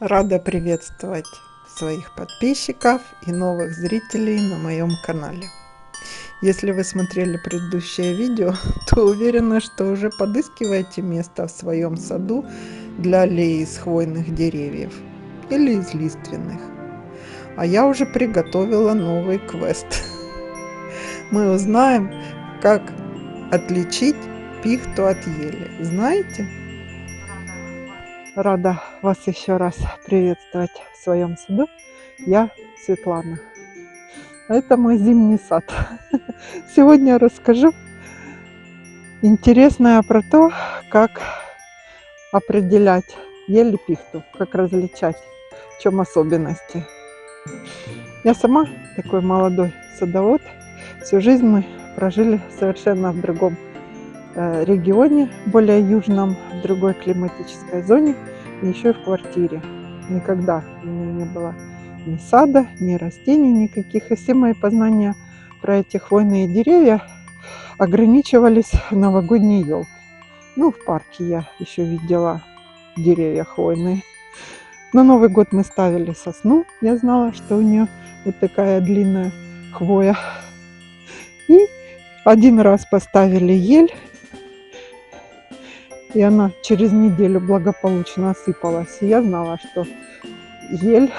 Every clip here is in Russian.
Рада приветствовать своих подписчиков и новых зрителей на моем канале. Если вы смотрели предыдущее видео, то уверена, что уже подыскиваете место в своем саду для аллеи из хвойных деревьев или из лиственных. А я уже приготовила новый квест. Мы узнаем, как отличить пихту от ели. Знаете? Рада вас еще раз приветствовать в своем саду. Я Светлана. Это мой зимний сад. Сегодня расскажу интересное про то, как определять ель и пихту, как различать, в чем особенности. Я сама такой молодой садовод. Всю жизнь мы прожили совершенно в другом регионе, более южном, в другой климатической зоне, и еще и в квартире. Никогда у меня не было ни сада, ни растений никаких. И все мои познания про эти хвойные деревья ограничивались новогодней елкой. Ну, в парке я еще видела деревья хвойные. На Новый год мы ставили сосну. Я знала, что у нее вот такая длинная хвоя. И один раз поставили ель, и она через неделю благополучно осыпалась. И я знала, что ель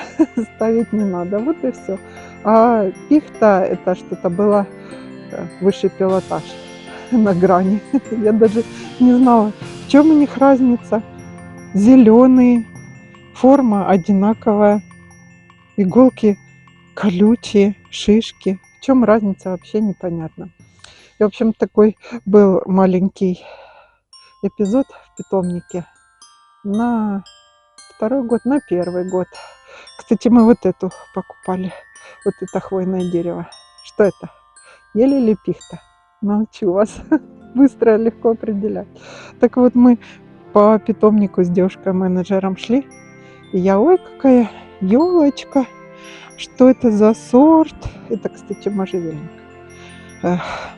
ставить не надо. Вот и все. А пихта — это что-то было высший пилотаж на грани. Я даже не знала, в чем у них разница. Зеленые, форма одинаковая, иголки колючие, шишки. В чем разница, вообще непонятно. И, в общем, такой был маленький эпизод в питомнике на второй год, на первый год. Кстати, мы вот эту покупали, вот это хвойное дерево. Что это? Ель или пихта? Научу вас быстро и легко определять. Так вот, мы по питомнику с девушкой-менеджером шли, и я: ой, какая елочка, что это за сорт? Это, кстати, можжевельник.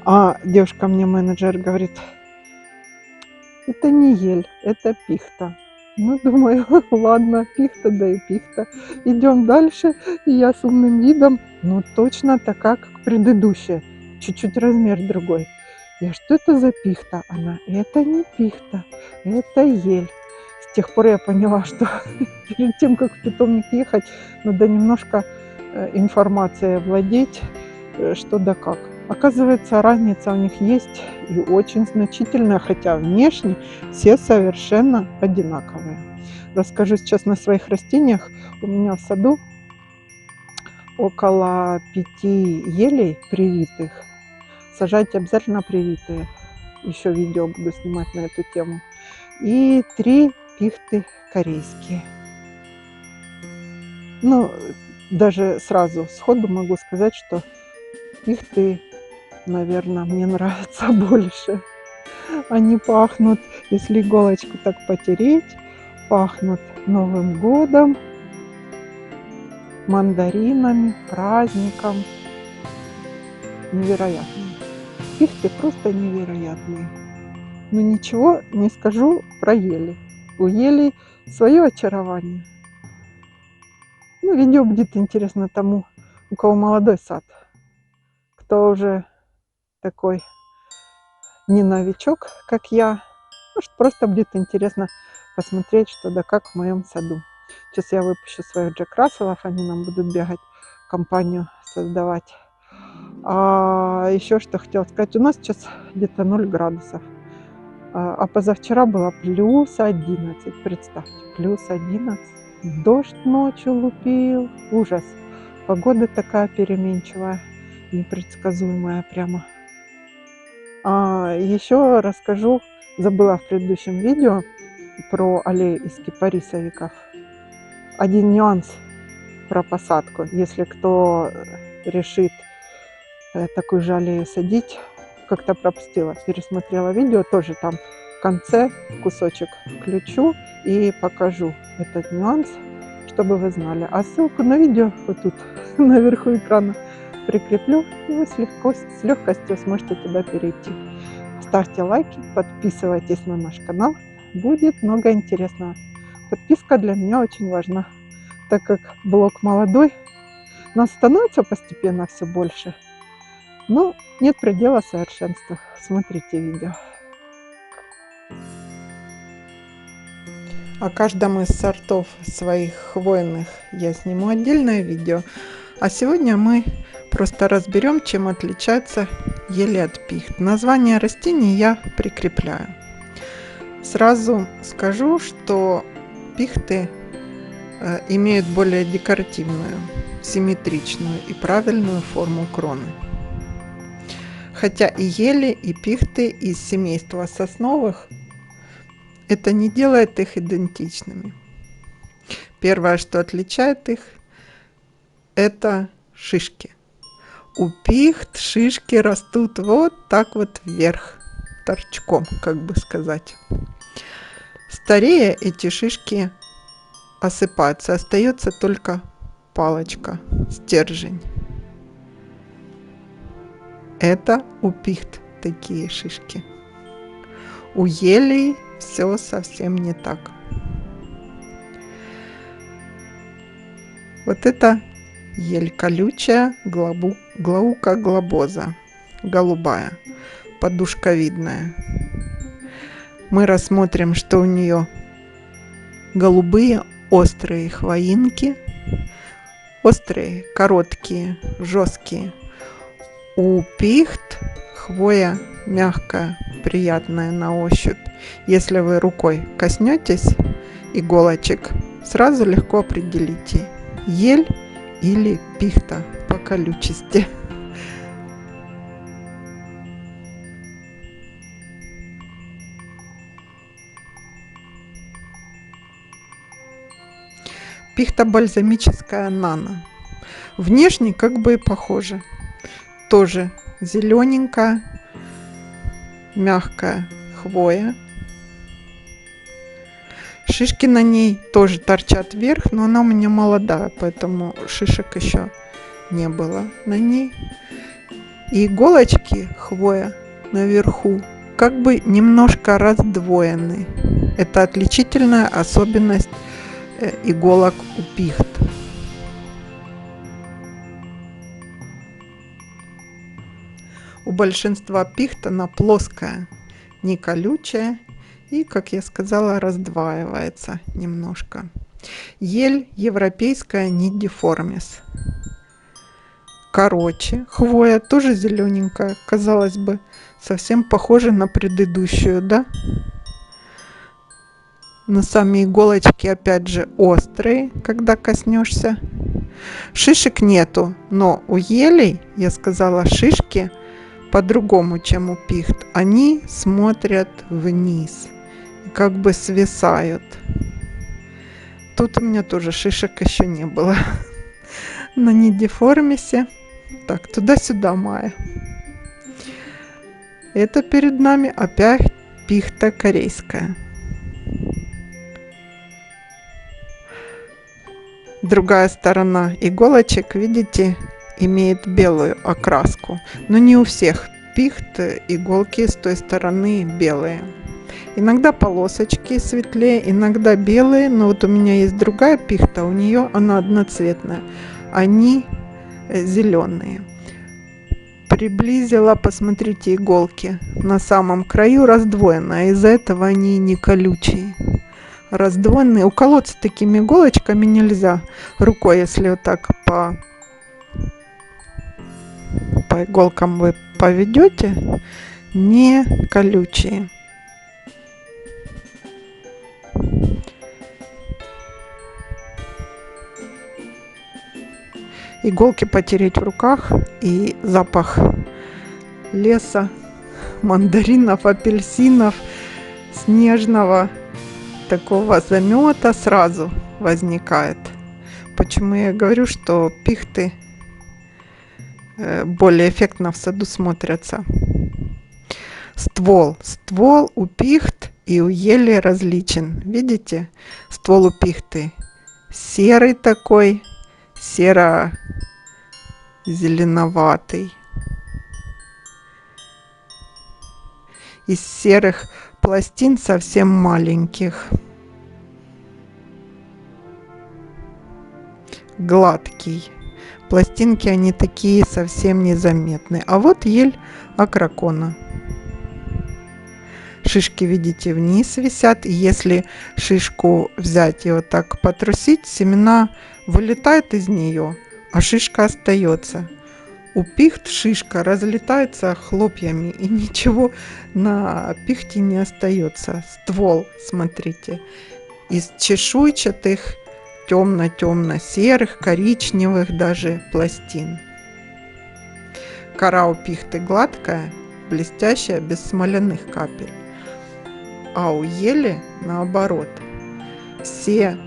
А девушка мне, менеджер, говорит: это не ель, это пихта. Ну, думаю, ладно, пихта, да и пихта. Идем дальше, и я с умным видом, ну, точно такая, как предыдущая, чуть-чуть размер другой. Я: что это за пихта? Она: это не пихта, это ель. С тех пор я поняла, что перед тем, как в питомник ехать, надо немножко информацией владеть, что да как. Оказывается, разница у них есть и очень значительная, хотя внешне все совершенно одинаковые. Расскажу сейчас на своих растениях. У меня в саду около 5 елей привитых. Сажайте обязательно привитые. Еще видео буду снимать на эту тему. И 3 пихты корейские. Ну, даже сразу сходу могу сказать, что пихты, наверное, мне нравятся больше. Они пахнут, если иголочку так потереть, пахнут Новым годом, мандаринами, праздником. Невероятные. Пихты просто невероятные. Но ничего не скажу про ели. У елей свое очарование. Ну, видео будет интересно тому, у кого молодой сад. Кто уже такой не новичок, как я. Может, просто будет интересно посмотреть, что да как в моем саду. Сейчас я выпущу своих Джек Расселов, они нам будут бегать, компанию создавать. А еще что хотела сказать, у нас сейчас где-то 0 градусов. А позавчера было плюс 11, представьте, плюс 11. Дождь ночью лупил, ужас. Погода такая переменчивая, непредсказуемая прямо. Еще расскажу, забыла в предыдущем видео про аллею из кипарисовиков. Один нюанс про посадку. Если кто решит такую же аллею садить, как-то пропустила, пересмотрела видео, тоже там в конце кусочек включу и покажу этот нюанс, чтобы вы знали. А ссылку на видео вот тут наверху экрана прикреплю, и вы с легкостью сможете туда перейти. Ставьте лайки, подписывайтесь на наш канал, будет много интересного. подписка для меня очень важна, так как блог молодой, нас становится постепенно все больше, но нет предела совершенства. Смотрите видео. О каждом из сортов своих хвойных я сниму отдельное видео, а сегодня мы просто разберем, чем отличаются ели от пихт. Название растений я прикрепляю. Сразу скажу, что пихты имеют более декоративную, симметричную и правильную форму кроны. Хотя и ели, и пихты из семейства сосновых, это не делает их идентичными. Первое, что отличает их, это шишки. У пихт шишки растут вот так вот вверх, торчком, как бы сказать. Старея эти шишки осыпаются, остается только палочка, стержень. Это у пихт такие шишки. У елей все совсем не так. Вот это ель колючая, Glauca globosa, голубая, подушковидная. Мы рассмотрим, что у нее голубые острые хвоинки, острые, короткие, жесткие. У пихт хвоя мягкая, приятная на ощупь. Если вы рукой коснетесь иголочек, сразу легко определите, ель или пихта по колючести. Пихта бальзамическая нано. Внешне как бы и похоже. Тоже зелененькая, мягкая хвоя. Шишки на ней тоже торчат вверх, но она у меня молодая, поэтому шишек еще не было на ней. И иголочки хвоя наверху как бы немножко раздвоены. Это отличительная особенность иголок у пихт. У большинства пихт она плоская, не колючая и, как я сказала, раздваивается немножко. Ель европейская нидиформис. Короче, хвоя тоже зелененькая, казалось бы, совсем похожа на предыдущую, да? Но сами иголочки опять же острые, когда коснешься. Шишек нету, но у елей, я сказала, шишки по-другому, чем у пихт. Они смотрят вниз, как бы свисают. Тут у меня тоже шишек еще не было. На нидиформисе. Так, туда-сюда, Майя. Это перед нами опять пихта корейская. Другая сторона иголочек, видите, имеет белую окраску. Но не у всех пихт иголки с той стороны белые. Иногда полосочки светлее, иногда белые. Но вот у меня есть другая пихта, у нее она одноцветная. Они зеленые. Приблизила, посмотрите, иголки. На самом краю раздвоенная, из-за этого они не колючие. Раздвоенные. Уколоться такими иголочками нельзя рукой, если вот так по иголкам вы поведете, не колючие. Иголки потереть в руках, и запах леса, мандаринов, апельсинов, снежного такого замета сразу возникает. Почему я говорю, что пихты более эффектно в саду смотрятся. Ствол у пихт и у ели различен. Видите, ствол у пихты серый такой, серо-зеленоватый. Из серых пластин совсем маленьких. гладкий. Пластинки, они такие совсем незаметные. А вот ель акракона. Шишки, видите, вниз висят. И если шишку взять и вот так потрусить, семена вылетают из нее, а шишка остается. У пихт шишка разлетается хлопьями, и ничего на пихте не остается. Ствол, смотрите, из чешуйчатых, темно-темно-серых, коричневых даже пластин. Кора у пихты гладкая, блестящая, без смоляных капель. А у ели наоборот. Все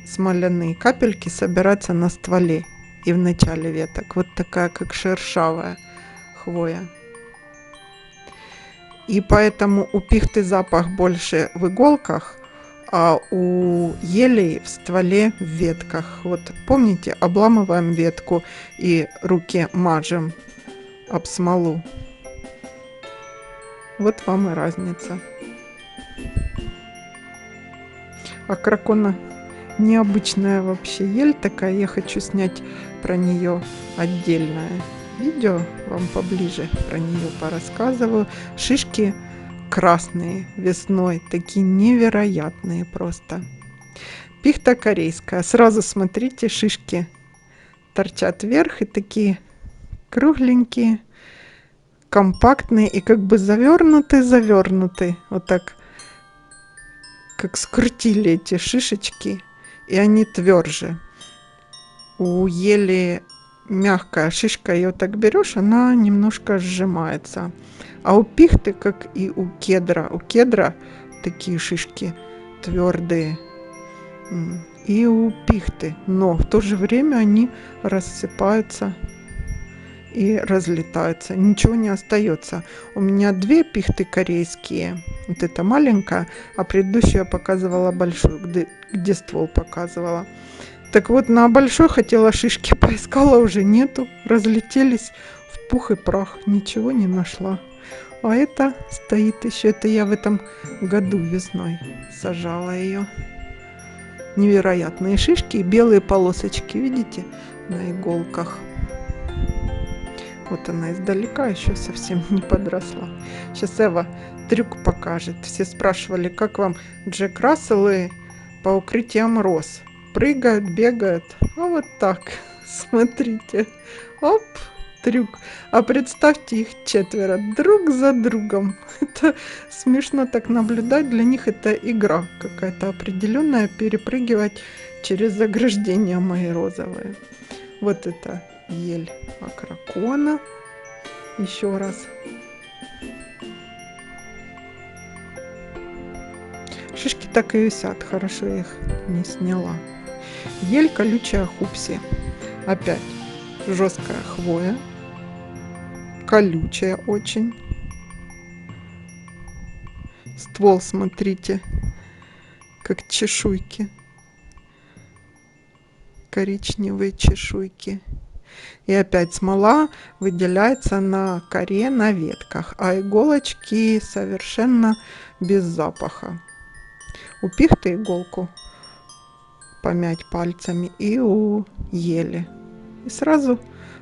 смоляные капельки собираются на стволе и в начале веток. Вот такая, как шершавая хвоя. И поэтому у пихты запах больше в иголках, а у елей в стволе, в ветках. Вот помните, обламываем ветку и руки мажем об смолу. Вот вам и разница. Акракона необычная вообще ель такая. Я хочу снять про нее отдельное видео, вам поближе про нее порассказываю. Шишки красные весной, такие невероятные просто. Пихта корейская. Сразу смотрите, шишки торчат вверх и такие кругленькие, компактные и как бы завернуты, вот так, как скрутили эти шишечки, и они тверже. У ели мягкая шишка, ее так берешь, она немножко сжимается. А у пихты, как и у кедра такие шишки твердые. И у пихты, но в то же время они рассыпаются и разлетаются, ничего не остается. У меня две пихты корейские, вот эта маленькая, а предыдущую я показывала большую, где ствол показывала. Так вот, на большой хотела шишки, поискала, уже нету, разлетелись в пух и прах, ничего не нашла. А это стоит еще, это я в этом году весной сажала ее. Невероятные шишки и белые полосочки, видите, на иголках. Вот она издалека, еще совсем не подросла. Сейчас Эва трюк покажет. Все спрашивали, как вам Джек Расселы по укрытиям роз. Прыгают, бегают. А вот так, смотрите. Оп, трюк. А представьте, их 4 друг за другом. Это смешно так наблюдать. Для них это игра какая-то определенная. Перепрыгивать через заграждения мои розовые. Вот это ель акракона. Еще раз. Шишки так и висят. Хорошо, я их не сняла. Ель колючая хупси. Опять жесткая хвоя. Колючая очень. Ствол, смотрите, как чешуйки. Коричневые чешуйки. И опять смола выделяется на коре, на ветках, а иголочки совершенно без запаха. У пихты иголку помять пальцами и у ели. И сразу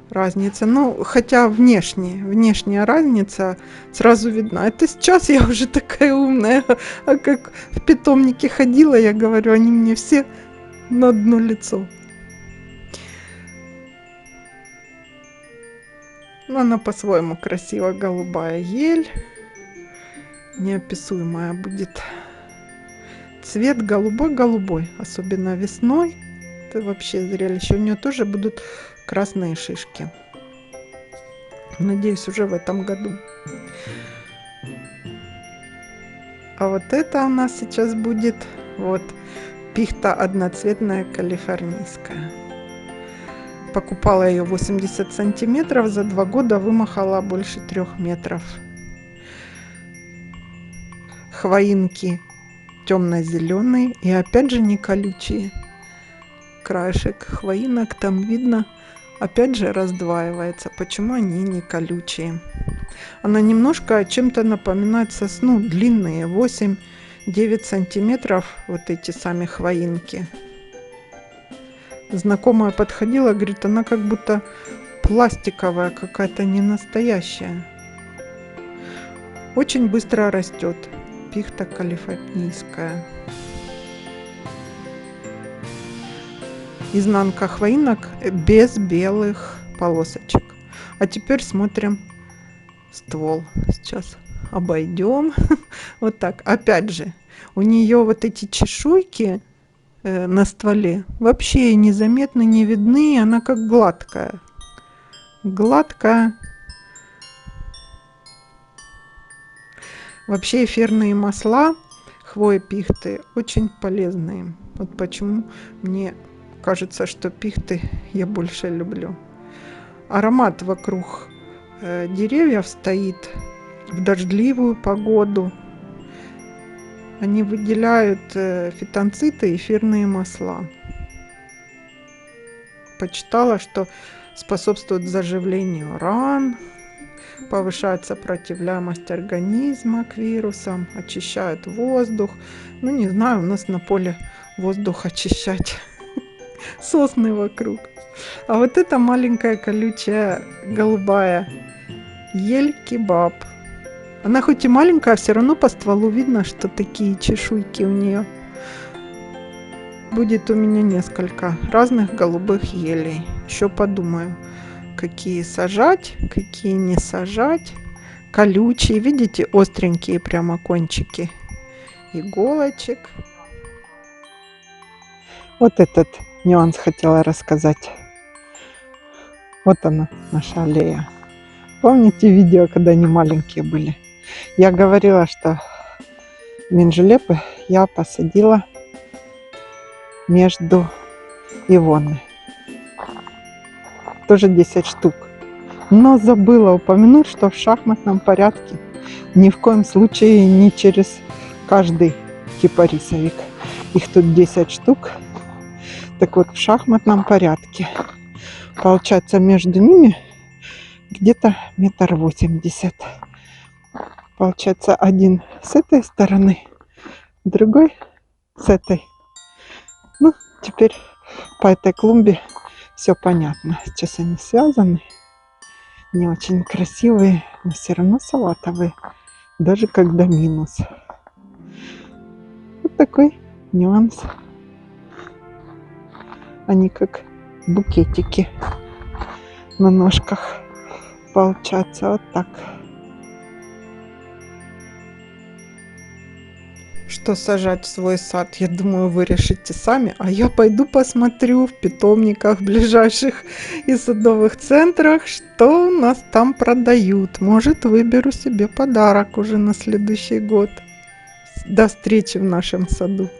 разница. Ну, хотя внешняя разница сразу видна. Это сейчас я уже такая умная, а как в питомнике ходила, я говорю, они мне все на одно лицо. Но она по-своему красиво голубая ель. Неописуемая будет. Цвет голубой-голубой. Особенно весной. Это вообще зрелище. У нее тоже будут красные шишки. Надеюсь, уже в этом году. А вот это у нас сейчас будет вот пихта одноцветная калифорнийская. Покупала ее 80 сантиметров, за 2 года вымахала больше 3 метров. Хвоинки темно-зеленые и опять же не колючие. Краешек хвоинок там видно, опять же раздваивается. Почему они не колючие? Она немножко чем-то напоминает сосну, длинные, 8 9 сантиметров вот эти сами хвоинки. Знакомая подходила, говорит, она как будто пластиковая какая-то, не настоящая. Очень быстро растет. Пихта калифорнийская. Изнанка хвоинок без белых полосочек. А теперь смотрим ствол. Сейчас обойдем. Вот так. Опять же, у нее вот эти чешуйки на стволе вообще незаметно не видны. Она как гладкая. Гладкая. Вообще эфирные масла хвои пихты очень полезные. Вот почему мне кажется, что пихты я больше люблю. Аромат вокруг деревьев стоит в дождливую погоду. Они выделяют фитонциты и эфирные масла. Почитала, что способствует заживлению ран, повышает сопротивляемость организма к вирусам, очищает воздух. Ну, не знаю, у нас на поле воздух очищать. Сосны вокруг. А вот эта маленькая колючая голубая ель-кебаб. Она хоть и маленькая, все равно по стволу видно, что такие чешуйки у нее. Будет у меня несколько разных голубых елей. Еще подумаю, какие сажать, какие не сажать. Колючие, видите, остренькие прямо кончики иголочек. Вот этот нюанс хотела рассказать. Вот она, наша аллея. Помните видео, когда они маленькие были? Я говорила, что минжелепы я посадила между ивоны. Тоже 10 штук. Но забыла упомянуть, что в шахматном порядке. Ни в коем случае не через каждый кипарисовик. Их тут 10 штук. Так вот, в шахматном порядке. Получается, между ними где-то 1,80 м. Получается, один с этой стороны, другой с этой. Ну, теперь по этой клумбе все понятно. Сейчас они связаны. Не очень красивые, но все равно салатовые. Даже когда минус. Вот такой нюанс. Они как букетики на ножках. Получается вот так. Что сажать в свой сад, я думаю, вы решите сами. А я пойду посмотрю в питомниках ближайших и садовых центрах, что у нас там продают. Может, выберу себе подарок уже на следующий год. До встречи в нашем саду.